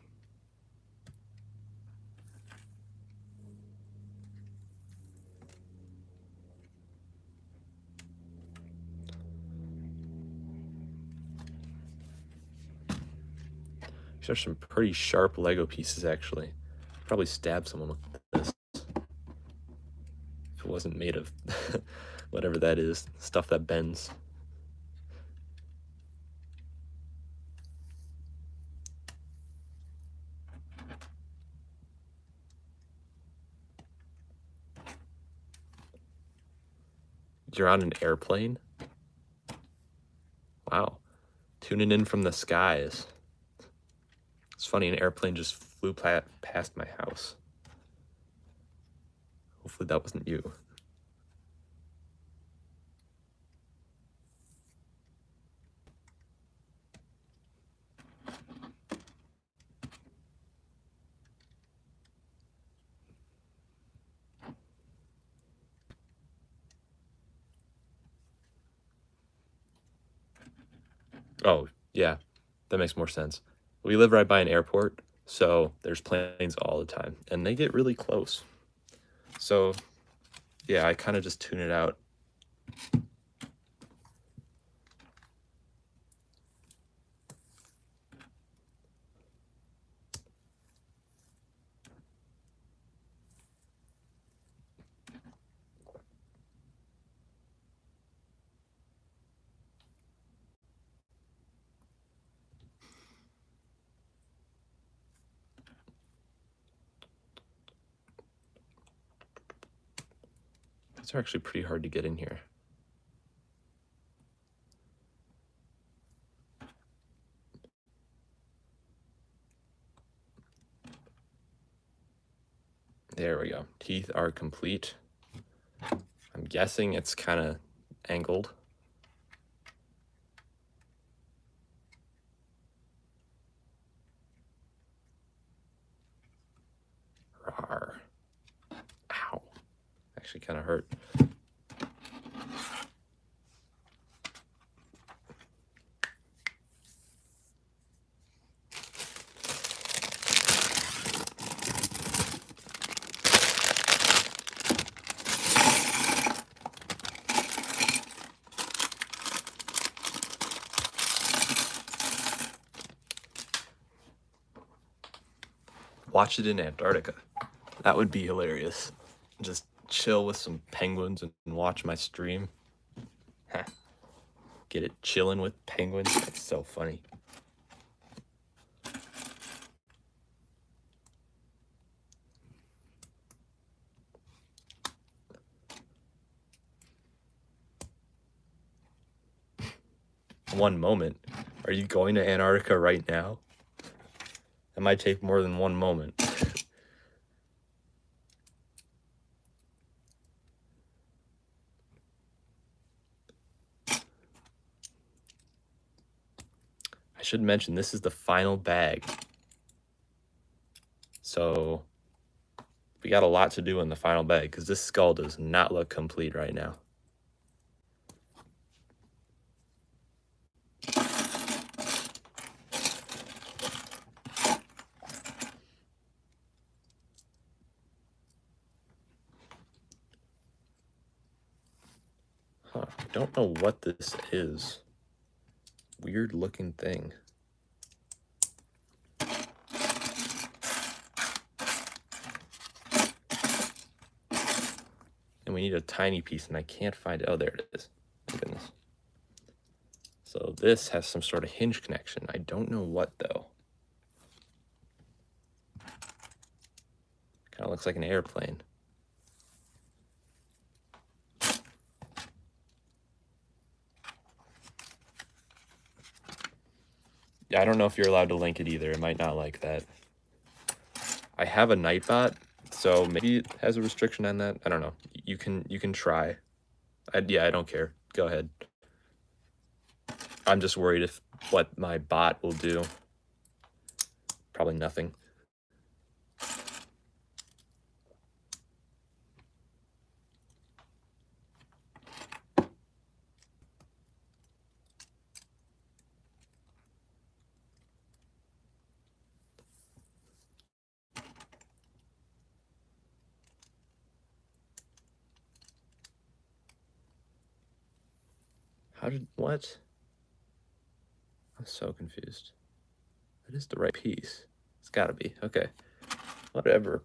These are some pretty sharp LEGO pieces, actually. Probably stab someone with this. If it wasn't made of whatever that is, stuff that bends. You're on an airplane? Wow. Tuning in from the skies. It's funny, an airplane just flew past my house. Hopefully that wasn't you. Oh, yeah, that makes more sense. We live right by an airport, so there's planes all the time, and they get really close. So, yeah, I kind of just tune it out. These are actually pretty hard to get in here. There we go. Teeth are complete. I'm guessing it's kind of angled. Rawr. Ow. Actually kind of hurt. Watch it in Antarctica. That would be hilarious. Just chill with some penguins and watch my stream. Get it chilling with penguins. That's so funny. One moment. Are you going to Antarctica right now? That might take more than one moment. I should mention this is the final bag. So we got a lot to do in the final bag because this skull does not look complete right now. Huh, I don't know what this is. Weird looking thing. And we need a tiny piece, and I can't find it. Oh, there it is. My goodness. So this has some sort of hinge connection. I don't know what, though. Kind of looks like an airplane. Yeah, I don't know if you're allowed to link it either. It might not like that. I have a Nightbot, so maybe it has a restriction on that. I don't know. You can try. Yeah, I don't care. Go ahead. I'm just worried if what my bot will do. Probably nothing. What? I'm so confused. That is the right piece. It's gotta be. Okay. Whatever.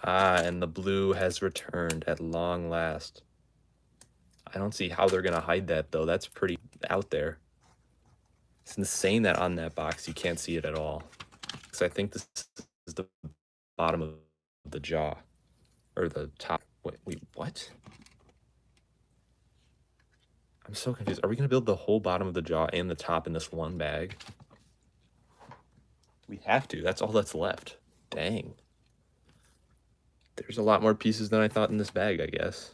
Ah, and the blue has returned at long last. I don't see how they're gonna hide that, though. That's pretty out there. It's insane that on that box you can't see it at all. Because I think this is the bottom of the jaw. Or the top. Wait, what? I'm so confused. Are we gonna build the whole bottom of the jaw and the top in this one bag? We have to. That's all that's left. Dang. There's a lot more pieces than I thought in this bag, I guess.